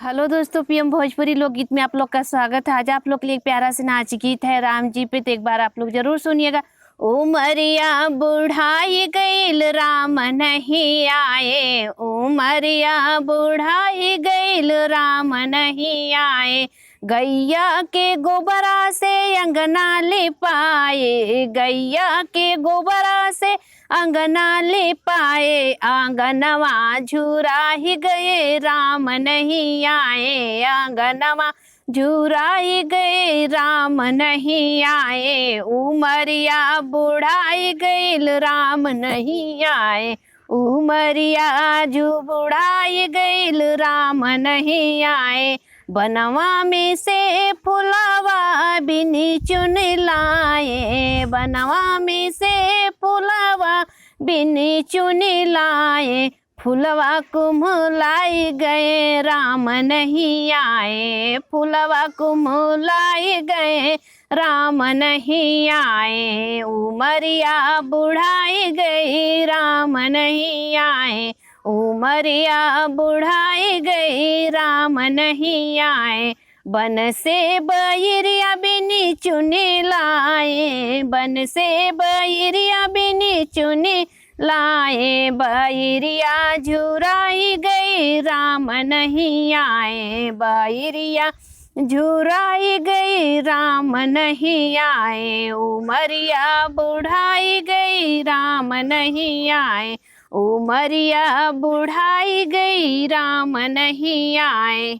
Hello दोस्तों, PM Bhojpuri लोकगीत में आप लोग का स्वागत है। आज आप लोग के लिए एक प्यारा सा नाच गीत है राम जी पे, तो एक बार आप लोग जरूर सुनिएगा। उमरिया बुढ़ाई गईल राम नहीं आए, उमरिया बुढ़ाई गईल राम नहीं आए। गैया के गोबरा से अंगना लिपाए, गैया के गोबरा से अंगना लिपाए। आंगनवा झुराही गए राम नहीं आए, आंगनवा झुराई गए राम नहीं आए। उमरिया बुढ़ाई गईल राम नहीं आए, उमरिया जू बुढ़ाई गईल राम नहीं आए। बनवा में से फुलावा बिनी चुन लाए, बनवा में से फुलावा बिनी चुन लाए। फुलवा कुम्हलाई गए राम नहीं आए, फुलवा कुम्हलाई गए राम नहीं आए। उमरिया बुढ़ाई गई राम नहीं आए, उमरिया बुढ़ाई गई राम नहीं आए। बन से बैरिया बिनी चुनी लाए, बन से बैरिया बिनी चुनी लाए। बैरिया झुराई गई राम नहीं आए, बैरिया झुराई गई राम नहीं आए। उमरिया बुढ़ाई गई राम नहीं आए, उमरिया बुढ़ाई गई राम नहीं आए।